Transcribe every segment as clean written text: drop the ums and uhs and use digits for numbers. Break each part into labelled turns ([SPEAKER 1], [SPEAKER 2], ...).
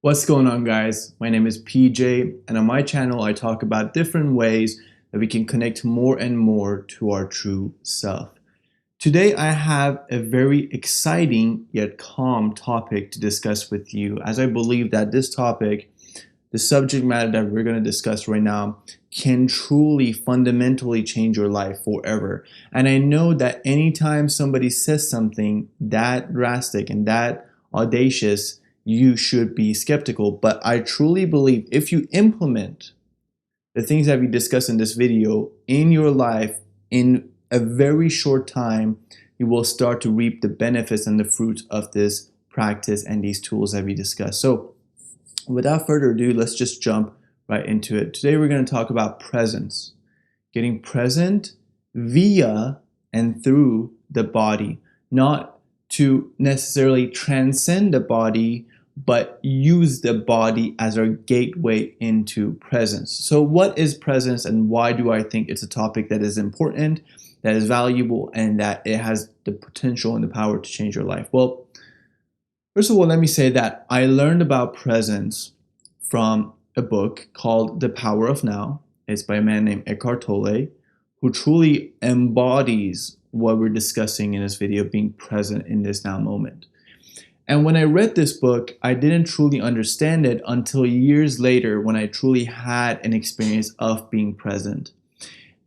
[SPEAKER 1] What's going on, guys? My name is PJ, and on my channel I talk about different ways that we can connect more and more to our true self. Today I have a very exciting yet calm topic to discuss with you, as I believe that this topic, the subject matter that we're going to discuss right now, can truly fundamentally change your life forever. And I know that anytime somebody says something that drastic and that audacious, you should be skeptical. But I truly believe if you implement the things that we discuss in this video in your life in a very short time, you will start to reap the benefits and the fruits of this practice and these tools that we discuss. So without further ado, let's just jump right into it. Today we're going to talk about presence, getting present via and through the body, not to necessarily transcend the body, but use the body as our gateway into presence. So what is presence, and why do I think it's a topic that is important, that is valuable, and that it has the potential and the power to change your life? Well, first of all, let me say that I learned about presence from a book called The Power of Now. It's by a man named Eckhart Tolle, who truly embodies what we're discussing in this video, being present in this now moment. And when I read this book, I didn't truly understand it until years later when I truly had an experience of being present.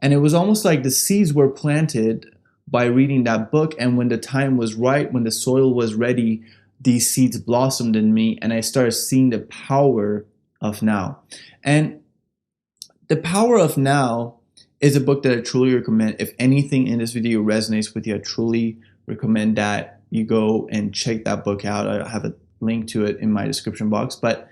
[SPEAKER 1] And it was almost like the seeds were planted by reading that book, and when the time was right, when the soil was ready, these seeds blossomed in me, and I started seeing the power of now. And The Power of Now is a book that I truly recommend. If anything in this video resonates with you, I truly recommend that you go and check that book out. I have a link to it in my description box. But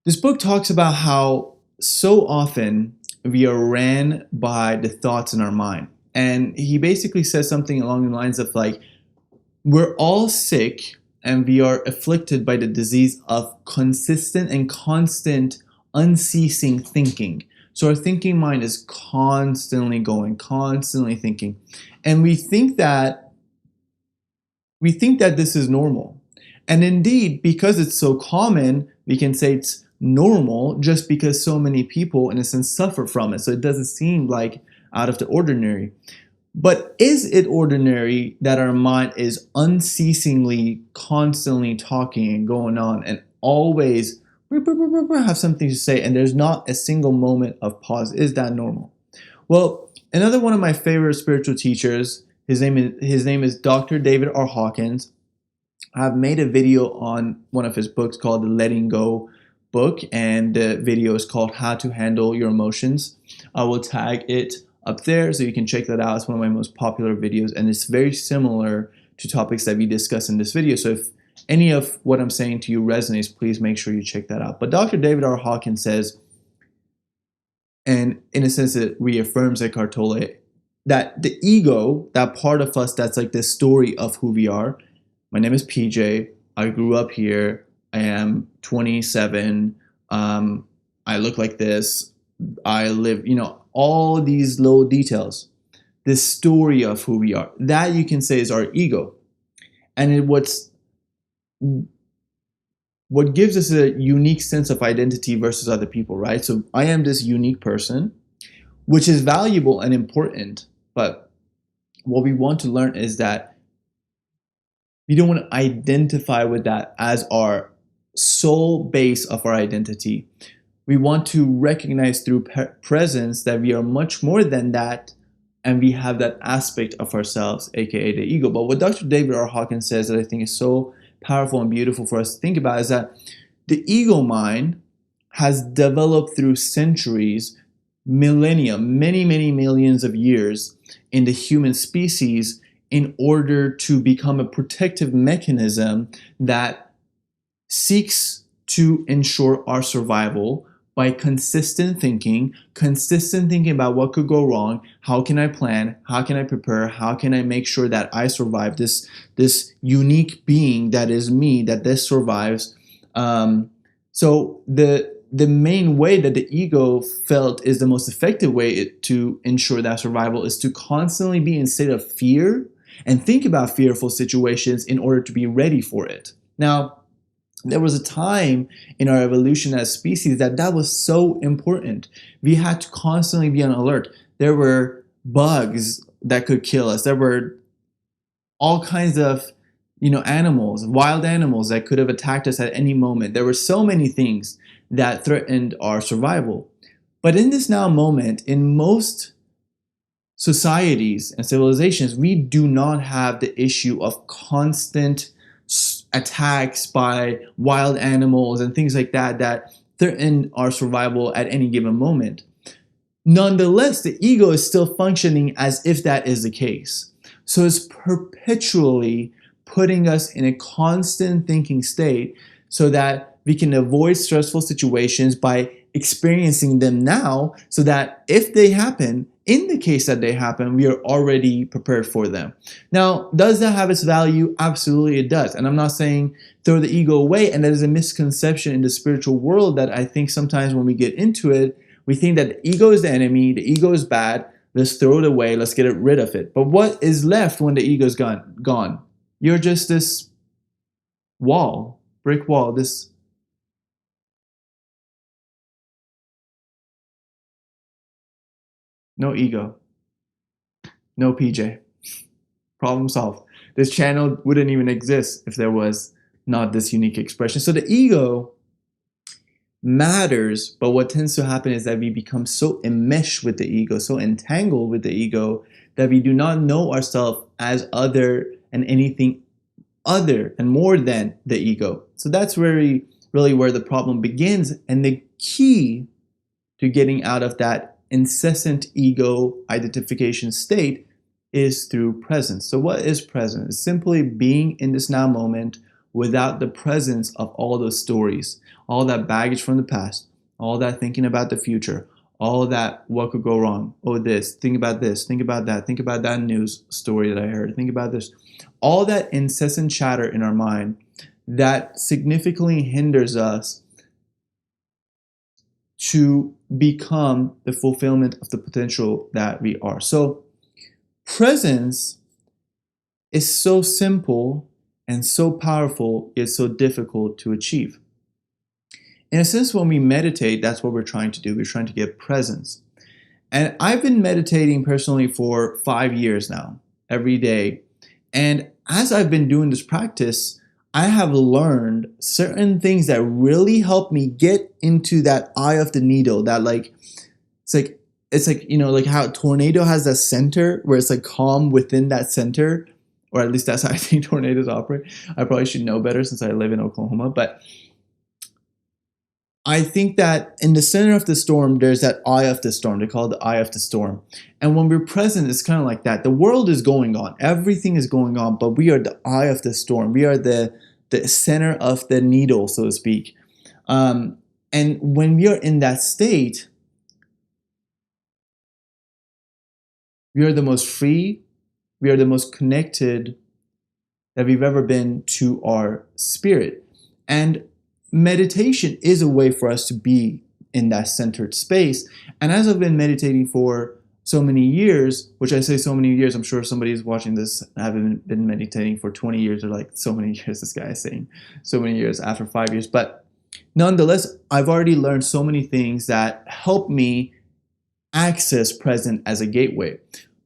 [SPEAKER 1] this book talks about how so often we are ran by the thoughts in our mind. And he basically says something along the lines of like, we're all sick and we are afflicted by the disease of consistent and constant unceasing thinking. So our thinking mind is constantly going, constantly thinking. And we think that this is normal. And indeed, because it's so common, we can say it's normal just because so many people, in a sense, suffer from it. So it doesn't seem like out of the ordinary. But is it ordinary that our mind is unceasingly, constantly talking and going on and always have something to say, and there's not a single moment of pause? Is that normal? Well, another one of my favorite spiritual teachers, his name is Dr. David R. Hawkins. I've made a video on one of his books called the Letting Go book, and the video is called How to Handle Your Emotions. I will tag it up there so you can check that out. It's one of my most popular videos, and it's very similar to topics that we discuss in this video. So if any of what I'm saying to you resonates, please make sure you check that out. But Dr. David R. Hawkins says, and in a sense it reaffirms Eckhart Tolle, that the ego, that part of us that's like the story of who we are. My name is PJ. I grew up here. I am 27. I look like this. I live, all these little details. This story of who we are. That you can say is our ego. And what gives us a unique sense of identity versus other people, right? So I am this unique person, which is valuable and important. But what we want to learn is that we don't want to identify with that as our sole base of our identity. We want to recognize through presence that we are much more than that, and we have that aspect of ourselves, aka the ego. But what Dr. David R. Hawkins says that I think is so powerful and beautiful for us to think about is that the ego mind has developed through centuries, millennia, many millions of years in the human species in order to become a protective mechanism that seeks to ensure our survival by consistent thinking about what could go wrong, how can I plan, how can I prepare, how can I make sure that I survive this unique being that is me, that this survives. So the main way that the ego felt is the most effective way to ensure that survival is to constantly be in a state of fear and think about fearful situations in order to be ready for it. Now, There was a time in our evolution as species that was so important. We had to constantly be on alert. There were bugs that could kill us. There were all kinds of animals, wild animals that could have attacked us at any moment. There were so many things that threatened our survival. But in this now moment, in most societies and civilizations, we do not have the issue of constant attacks by wild animals and things like that threaten our survival at any given moment. Nonetheless, the ego is still functioning as if that is the case. So it's perpetually putting us in a constant thinking state so that we can avoid stressful situations by experiencing them now, so that if they happen, in the case that they happen, we are already prepared for them. Now, does that have its value? Absolutely it does. And I'm not saying throw the ego away, and that is a misconception in the spiritual world that I think sometimes when we get into it, we think that the ego is the enemy, the ego is bad, let's throw it away, let's get rid of it. But what is left when the ego is gone? You're just this wall, brick wall, this no ego, no PJ. Problem solved. This channel wouldn't even exist if there was not this unique expression. So the ego matters, but what tends to happen is that we become so enmeshed with the ego, so entangled with the ego, that we do not know ourselves as other and anything other and more than the ego. So that's really where the problem begins. And the key to getting out of that incessant ego identification state is through presence. So what is presence? It's simply being in this now moment without the presence of all those stories, all that baggage from the past, all that thinking about the future, all that what could go wrong. Oh, think about that, think about that news story that I heard, think about this. All that incessant chatter in our mind that significantly hinders us to become the fulfillment of the potential that we are. So presence is so simple and so powerful, yet so difficult to achieve. In a sense, when we meditate, that's what we're trying to do. We're trying to get presence. And I've been meditating personally for 5 years now, every day. And as I've been doing this practice, I have learned certain things that really help me get into that eye of the needle, that it's like like how a tornado has that center where it's like calm within that center, or at least that's how I think tornadoes operate. I probably should know better since I live in Oklahoma, but I think that in the center of the storm, there's that eye of the storm. They call it the eye of the storm. And when we're present, it's kind of like that. The world is going on. Everything is going on, but we are the eye of the storm. We are the center of the needle, so to speak. And when we are in that state, we are the most free, we are the most connected that we've ever been to our spirit. And meditation is a way for us to be in that centered space. And as I've been meditating for so many years, which I say so many years, I'm sure somebody is watching this having been meditating for 20 years, or like so many years, this guy is saying so many years after 5 years. But nonetheless, I've already learned so many things that help me access present as a gateway.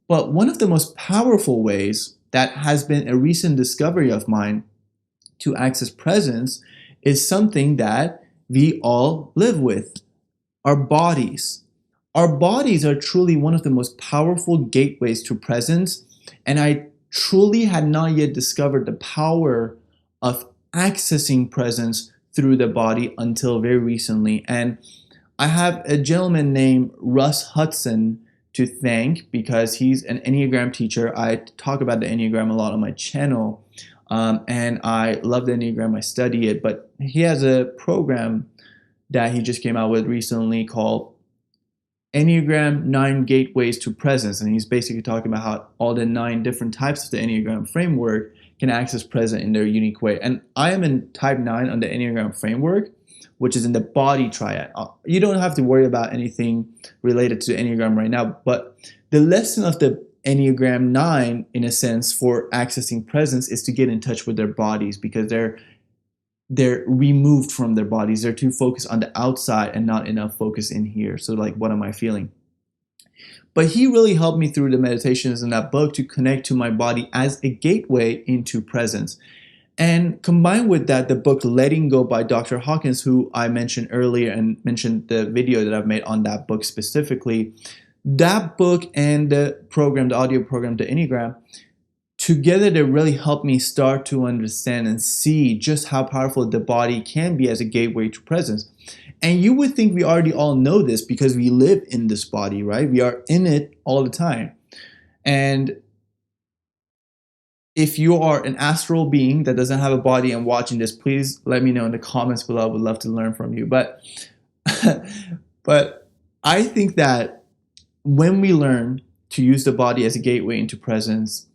[SPEAKER 1] But one of the most powerful ways that has been a recent discovery of mine to access presence is something that we all live with: our bodies. Our bodies are truly one of the most powerful gateways to presence, and I truly had not yet discovered the power of accessing presence through the body until very recently. And I have a gentleman named Russ Hudson to thank, because he's an Enneagram teacher. I talk about the Enneagram a lot on my channel. And I love the Enneagram, I study it, but he has a program that he just came out with recently called Enneagram 9 Gateways to Presence. And he's basically talking about how all the 9 different types of the Enneagram framework can access present in their unique way. And I am in type 9 on the Enneagram framework, which is in the body triad. You don't have to worry about anything related to Enneagram right now, but the lesson of the Enneagram 9, in a sense, for accessing presence is to get in touch with their bodies, because they're they're removed from their bodies. They're too focused on the outside and not enough focus in here. So like, what am I feeling? But he really helped me through the meditations in that book to connect to my body as a gateway into presence. And combined with that, the book Letting Go by Dr. Hawkins, who I mentioned earlier and mentioned the video that I've made on that book specifically, that book and the program, the audio program, the Enneagram, together they really helped me start to understand and see just how powerful the body can be as a gateway to presence. And you would think we already all know this because we live in this body, right? We are in it all the time. And if you are an astral being that doesn't have a body and watching this, please let me know in the comments below. I would love to learn from you. But but I think that when we learn to use the body as a gateway into presence,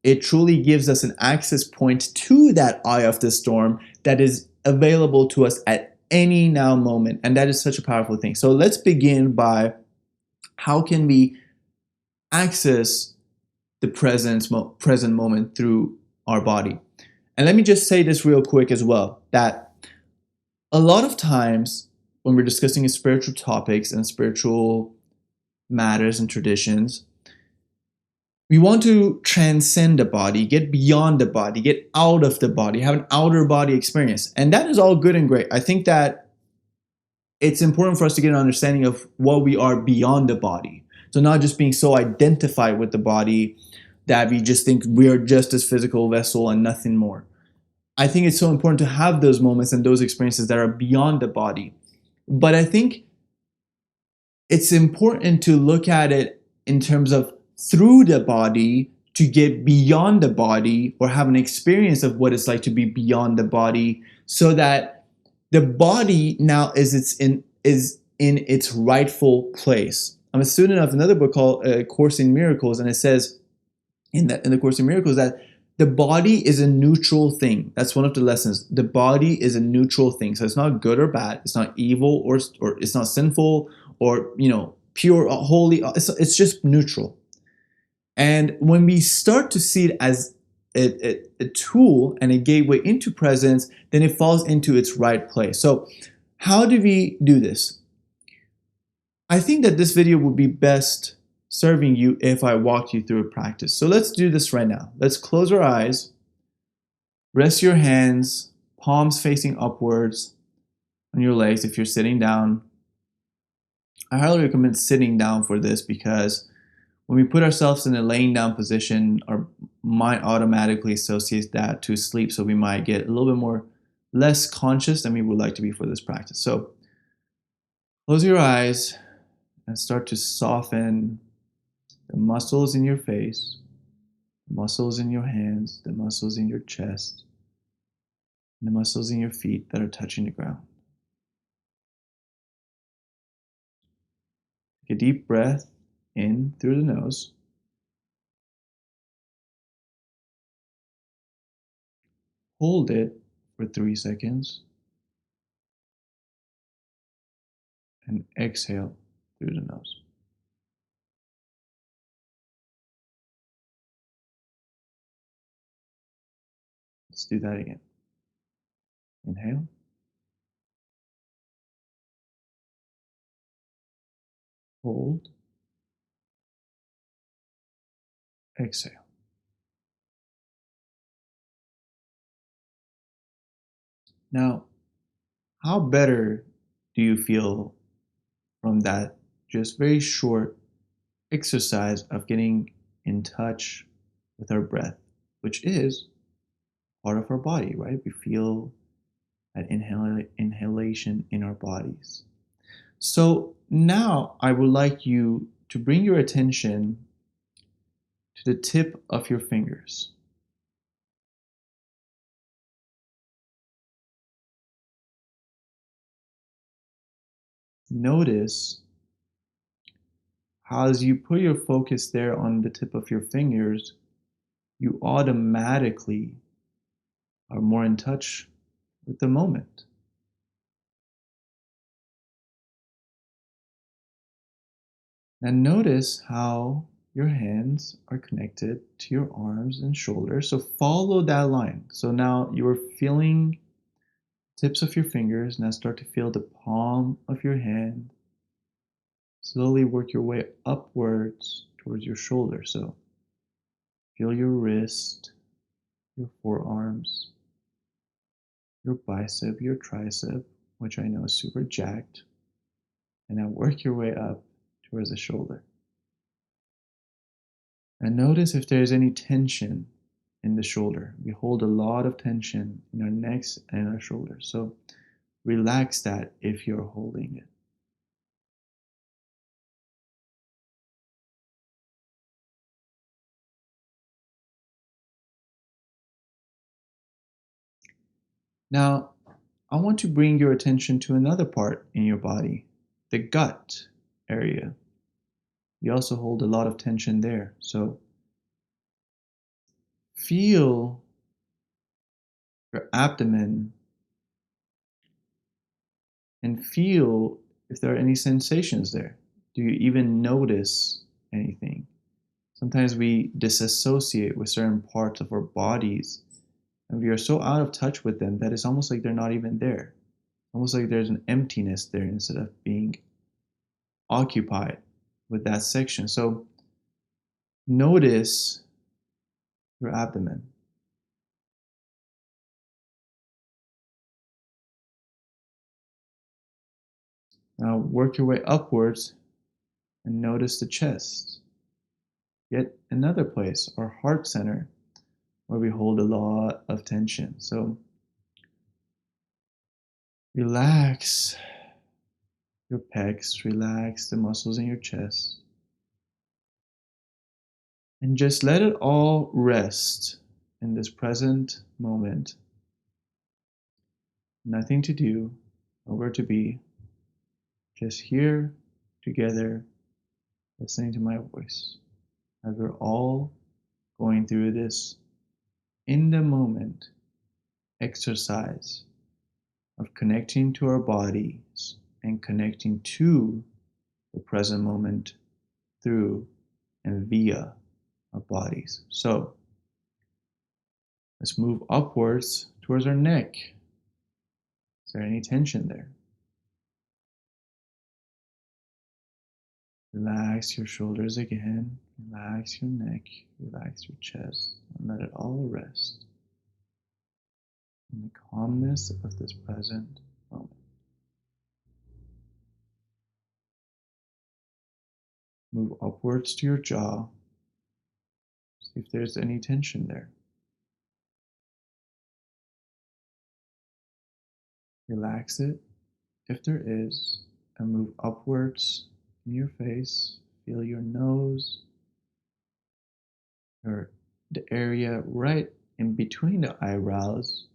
[SPEAKER 1] it truly gives us an access point to that eye of the storm that is available to us at any now moment. And that is such a powerful thing. So let's begin by how can we access the present moment through our body. And let me just say this real quick as well, that a lot of times when we're discussing spiritual topics and spiritual matters and traditions, we want to transcend the body, get beyond the body, get out of the body, have an outer body experience. And that is all good and great. I think that it's important for us to get an understanding of what we are beyond the body. So not just being so identified with the body that we just think we are just this physical vessel and nothing more. I think it's so important to have those moments and those experiences that are beyond the body. But I think it's important to look at it in terms of through the body to get beyond the body or have an experience of what it's like to be beyond the body, so that the body now is in its rightful place. I'm a student of another book called Course in Miracles, and it says in the Course in Miracles that the body is a neutral thing. That's one of the lessons. The body is a neutral thing. So it's not good or bad. It's not evil or it's not sinful or, pure or holy. It's just neutral. And when we start to see it as a tool and a gateway into presence, then it falls into its right place. So how do we do this? I think that this video would be best serving you if I walked you through a practice. So let's do this right now. Let's close our eyes, rest your hands, palms facing upwards on your legs if you're sitting down. I highly recommend sitting down for this because when we put ourselves in a laying down position, our mind automatically associates that to sleep, so we might get a little bit less conscious than we would like to be for this practice. So close your eyes and start to soften the muscles in your face, the muscles in your hands, the muscles in your chest, and the muscles in your feet that are touching the ground. Take a deep breath in through the nose. Hold it for 3 seconds. And exhale through the nose. Let's do that again. Inhale. Hold. Exhale. Now, how better do you feel from that just very short exercise of getting in touch with our breath, which is part of our body, right? We feel that inhalation in our bodies. So now I would like you to bring your attention to the tip of your fingers. Notice how as you put your focus there on the tip of your fingers, you automatically are more in touch with the moment. And notice how your hands are connected to your arms and shoulders. So follow that line. So now you're feeling Tips of your fingers. Now start to feel the palm of your hand. Slowly work your way upwards towards your shoulder. So feel your wrist, your forearms, your bicep, your tricep, which I know is super jacked. And now work your way up towards the shoulder. And notice if there's any tension in the shoulder. We hold a lot of tension in our necks and our shoulders. So relax that if you're holding it. Now, I want to bring your attention to another part in your body, the gut area. You also hold a lot of tension there. So feel your abdomen and feel if there are any sensations there. Do you even notice anything? Sometimes we disassociate with certain parts of our bodies and we are so out of touch with them that it's almost like they're not even there. Almost like there's an emptiness there instead of being occupied with that section. So notice your abdomen. Now work your way upwards and notice the chest. Yet another place, our heart center, where we hold a lot of tension. So relax your pecs, relax the muscles in your chest, and just let it all rest in this present moment. Nothing to do, nowhere to be, just here together, listening to my voice as we're all going through this in the moment exercise of connecting to our bodies and connecting to the present moment through and via our bodies. So let's move upwards towards our neck. Is there any tension there? Relax your shoulders again, relax your neck, relax your chest, and let it all rest in the calmness of this present moment. Move upwards to your jaw. See if there's any tension there. Relax it if there is, and move upwards in your face. Feel your nose, or the area right in between the eyebrows,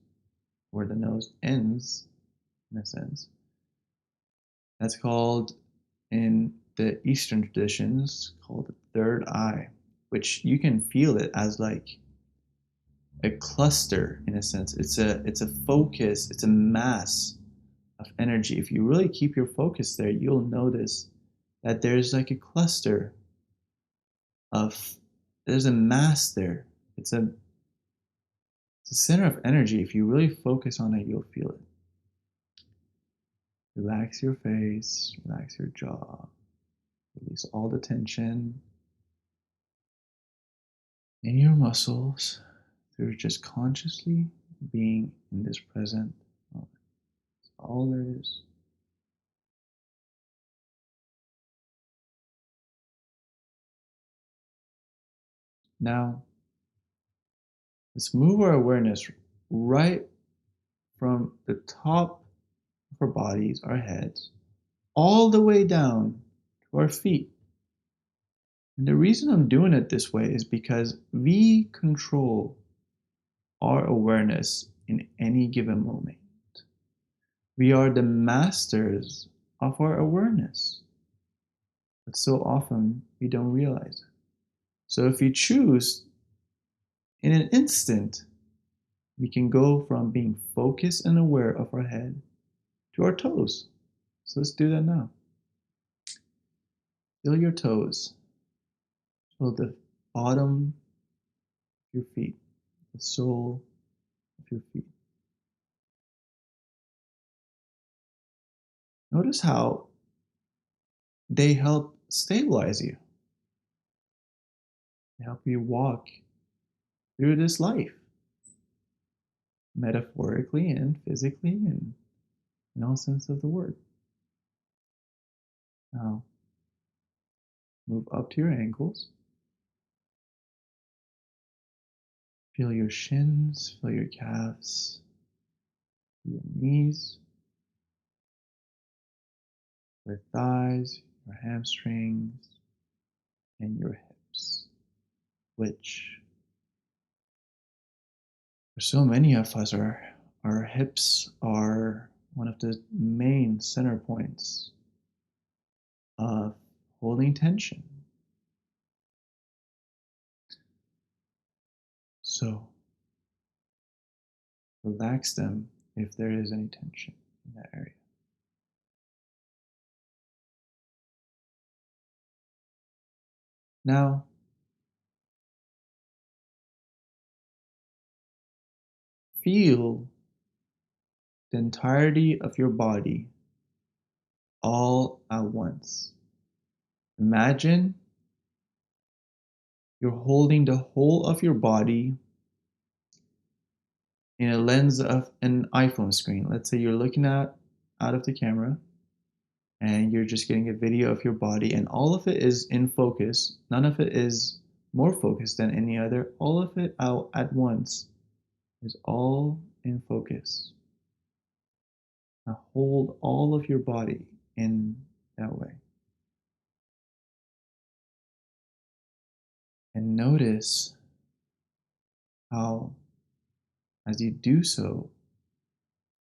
[SPEAKER 1] where the nose ends, in a sense. That's called, in the Eastern traditions, called the third eye, which you can feel it as like a cluster in a sense. It's a focus, it's a mass of energy. If you really keep your focus there, you'll notice that there's like a cluster of there's a mass there. It's a center of energy. If you really focus on it, you'll feel it. Relax your face, relax your jaw, release all the tension in your muscles through just consciously being in this present moment. That's all there is. Now, let's move our awareness right from the top of our bodies, our heads, all the way down to our feet. And the reason I'm doing it this way is because we control our awareness in any given moment. We are the masters of our awareness, but so often we don't realize it. So if we choose, in an instant, we can go from being focused and aware of our head to our toes. So let's do that now. Feel your toes. Feel the bottom of your feet, the sole of your feet. Notice how they help stabilize you. They help you walk through this life, metaphorically and physically, and in all sense of the word. Now, move up to your ankles. Feel your shins, feel your calves, your knees, your thighs, your hamstrings, and your hips, which for so many of us, our hips are one of the main center points of holding tension. So relax them if there is any tension in that area. Now, feel the entirety of your body all at once. Imagine you're holding the whole of your body in a lens of an iPhone screen. Let's say you're looking out of the camera and you're just getting a video of your body, and all of it is in focus. None of it is more focused than any other. All of it out at once is all in focus. Now hold all of your body in that way. And notice how, as you do so,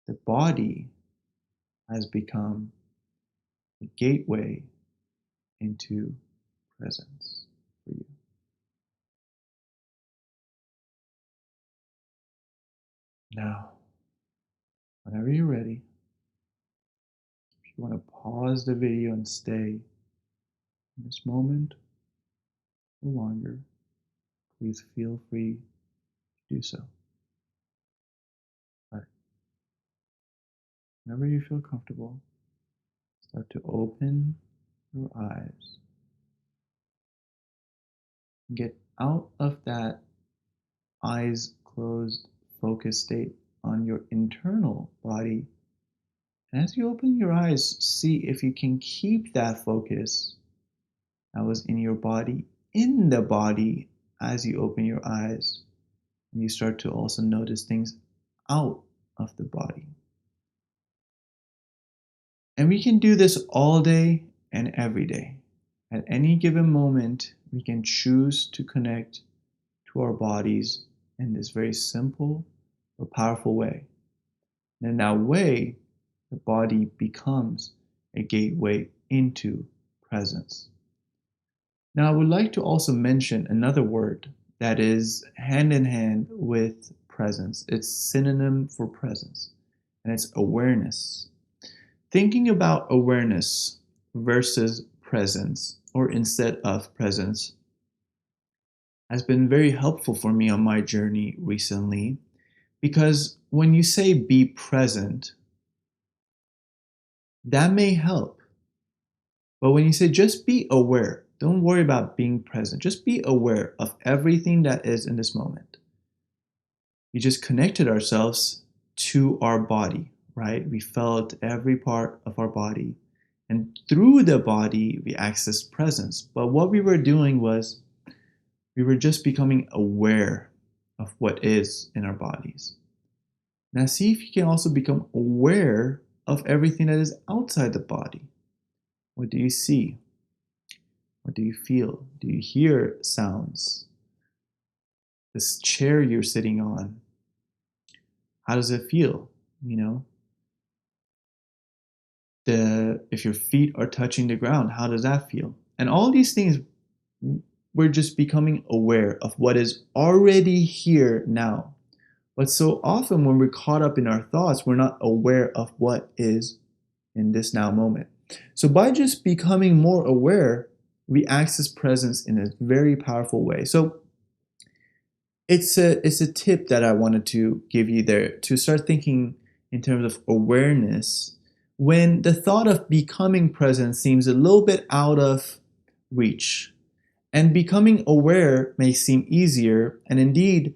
[SPEAKER 1] the body has become a gateway into presence for you. Now, whenever you're ready, if you want to pause the video and stay in this moment or longer, please feel free to do so. But whenever you feel comfortable, start to open your eyes. Get out of that eyes closed focus state on your internal body. And as you open your eyes, see if you can keep that focus that was in your body in the body as you open your eyes. And you start to also notice things out of the body. And we can do this all day and every day. At any given moment, we can choose to connect to our bodies in this very simple but powerful way. And in that way, the body becomes a gateway into presence. Now, I would like to also mention another word that is hand in hand with presence. It's synonym for presence, and it's awareness. Thinking about awareness versus presence, or instead of presence, has been very helpful for me on my journey recently, because when you say be present, that may help. But when you say just be aware, don't worry about being present, just be aware of everything that is in this moment. We just connected ourselves to our body, right? We felt every part of our body. And through the body, we accessed presence. But what we were doing was we were just becoming aware of what is in our bodies. Now see if you can also become aware of everything that is outside the body. What do you see? What do you feel? Do you hear sounds? This chair you're sitting on, how does it feel? If your feet are touching the ground, how does that feel? And all these things, we're just becoming aware of what is already here now. But so often when we're caught up in our thoughts, we're not aware of what is in this now moment. So by just becoming more aware, we access presence in a very powerful way. So it's a tip that I wanted to give you there, to start thinking in terms of awareness when the thought of becoming present seems a little bit out of reach. And becoming aware may seem easier, and indeed,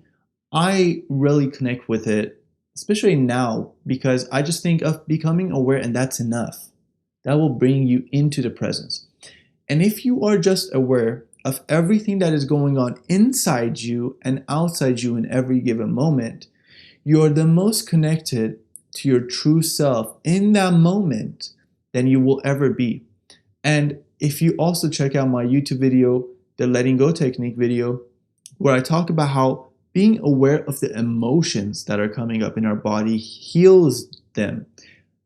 [SPEAKER 1] I really connect with it, especially now, because I just think of becoming aware and that's enough. That will bring you into the presence. And if you are just aware of everything that is going on inside you and outside you in every given moment, you are the most connected to your true self in that moment than you will ever be. And if you also check out my YouTube video, the letting go technique video, where I talk about how being aware of the emotions that are coming up in our body heals them,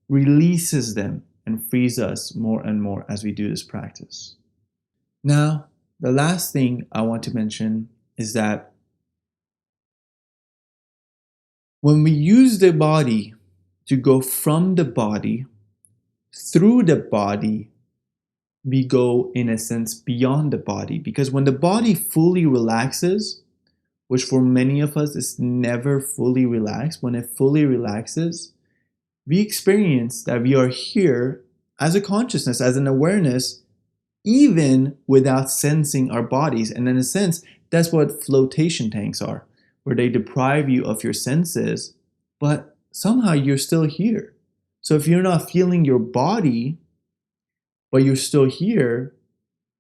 [SPEAKER 1] releases them, and frees us more and more as we do this practice. Now, the last thing I want to mention is that when we use the body to go from the body, through the body, we go, in a sense, beyond the body. Because when the body fully relaxes, which for many of us is never fully relaxed, when it fully relaxes, we experience that we are here as a consciousness, as an awareness, even without sensing our bodies. And in a sense, that's what flotation tanks are, where they deprive you of your senses, but somehow you're still here. So if you're not feeling your body, but you're still here,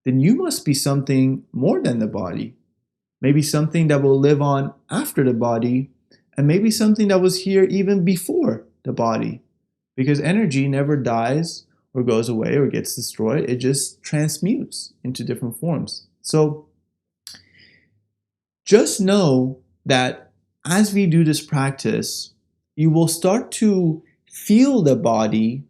[SPEAKER 1] then you must be something more than the body. Maybe something that will live on after the body, and maybe something that was here even before the body. Because energy never dies or goes away or gets destroyed. It just transmutes into different forms. So just know that as we do this practice, you will start to feel the body,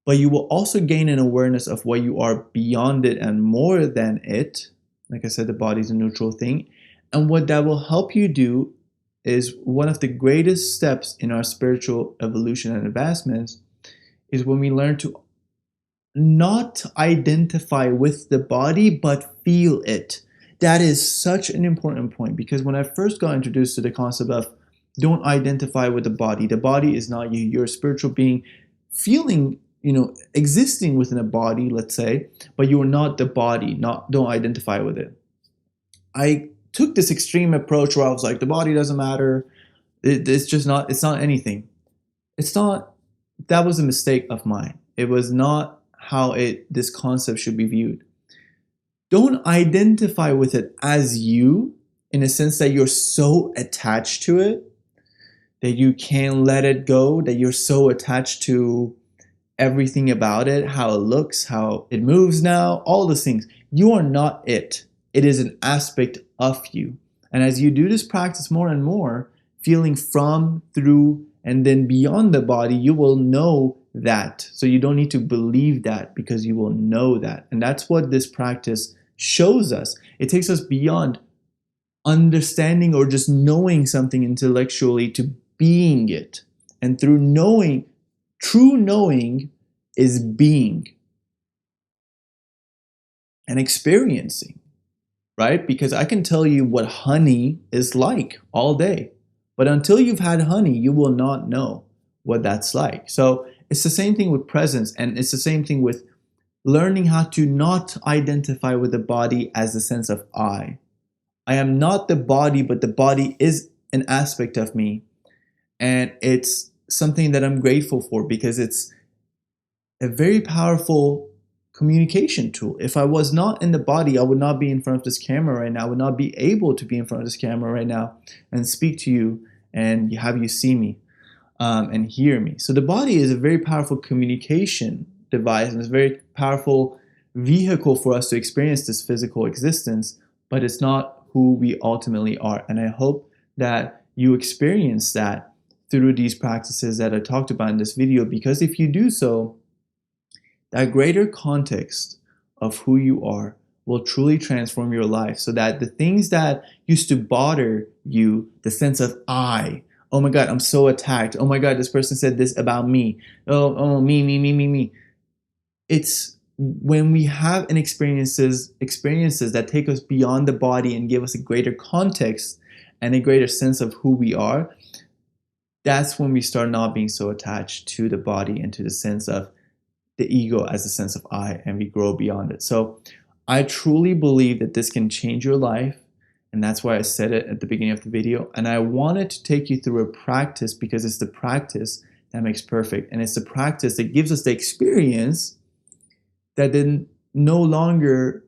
[SPEAKER 1] but you will also gain an awareness of what you are beyond it and more than it. Like I said, the body is a neutral thing. And what that will help you do is one of the greatest steps in our spiritual evolution and advancements is when we learn to not identify with the body, but feel it. That is such an important point, because when I first got introduced to the concept of don't identify with the body is not you. You're a spiritual being feeling, existing within a body, let's say, but you are not the body. Don't identify with it. I took this extreme approach where I was like, the body doesn't matter. It's not anything. That was a mistake of mine. It was not how this concept should be viewed. Don't identify with it as you, in a sense that you're so attached to it that you can't let it go, that you're so attached to everything about it, how it looks, how it moves now, all those things. You are not it. It is an aspect of you. And as you do this practice more and more, feeling from, through, and then beyond the body, you will know that. So you don't need to believe that, because you will know that. And that's what this practice shows us. It takes us beyond understanding or just knowing something intellectually to being it. And through knowing, true knowing is being and experiencing, right? Because I can tell you what honey is like all day, but until you've had honey, you will not know what that's like. So it's the same thing with presence, and it's the same thing with learning how to not identify with the body as the sense of I. I am not the body, but the body is an aspect of me. And it's something that I'm grateful for, because it's a very powerful communication tool. If I was not in the body, I would not be in front of this camera right now. I would not be able to be in front of this camera right now and speak to you and have you see me and hear me. So the body is a very powerful communication device, and it's a very powerful vehicle for us to experience this physical existence, but it's not who we ultimately are. And I hope that you experience that through these practices that I talked about in this video, because if you do so, that greater context of who you are will truly transform your life, so that the things that used to bother you, the sense of I, oh my God, I'm so attacked. Oh my God, this person said this about me. Oh, me. It's when we have experiences that take us beyond the body and give us a greater context and a greater sense of who we are, that's when we start not being so attached to the body and to the sense of the ego as a sense of I, and we grow beyond it. So I truly believe that this can change your life, and that's why I said it at the beginning of the video. And I wanted to take you through a practice because it's the practice that makes perfect, and it's the practice that gives us the experience that then no longer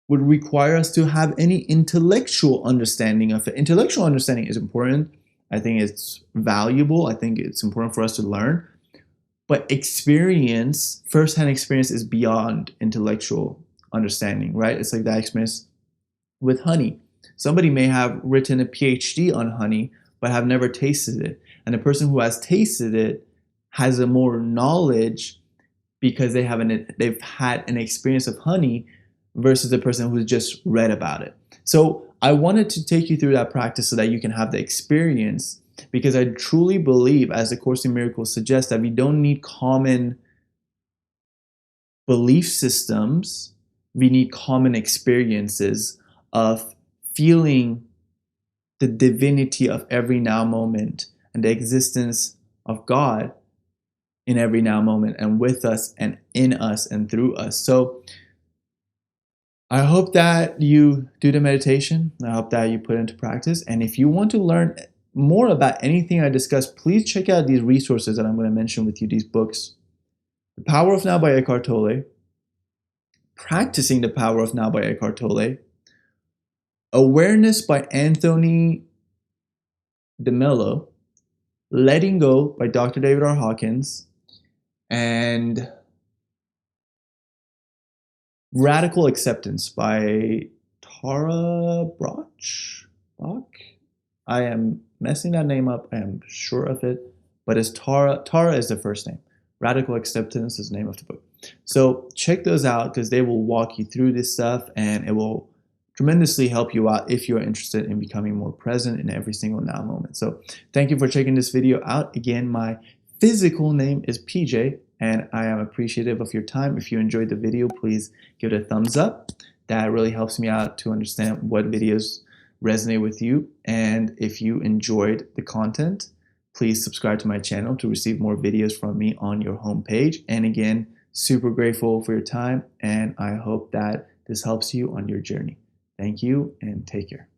[SPEAKER 1] would require us to have any intellectual understanding of it. Intellectual understanding is important. I think it's valuable. I think it's important for us to learn. But experience, firsthand experience, is beyond intellectual understanding, right? It's like that experience with honey. Somebody may have written a PhD on honey, but have never tasted it. And the person who has tasted it has a more knowledge because they've had an experience of honey versus the person who's just read about it. So I wanted to take you through that practice so that you can have the experience, because I truly believe, as the Course in Miracles suggests, that we don't need common belief systems. We need common experiences of feeling the divinity of every now moment and the existence of God in every now moment and with us and in us and through us. So I hope that you do the meditation. I hope that you put it into practice. And if you want to learn more about anything I discussed, please check out these resources that I'm going to mention with you, these books. The Power of Now by Eckhart Tolle, Practicing the Power of Now by Eckhart Tolle, Awareness by Anthony DeMello, Letting Go by Dr. David R. Hawkins, and Radical Acceptance by Tara Bach. I am messing that name up, I am sure of it, but it's Tara is the first name. Radical Acceptance is the name of the book. So check those out because they will walk you through this stuff, and it will tremendously help you out if you're interested in becoming more present in every single now moment. So thank you for checking this video out. Again, my physical name is PJ, and I am appreciative of your time. If you enjoyed the video, please give it a thumbs up. That really helps me out to understand what videos resonate with you. And if you enjoyed the content, please subscribe to my channel to receive more videos from me on your homepage. And again, super grateful for your time, and I hope that this helps you on your journey. Thank you, and take care.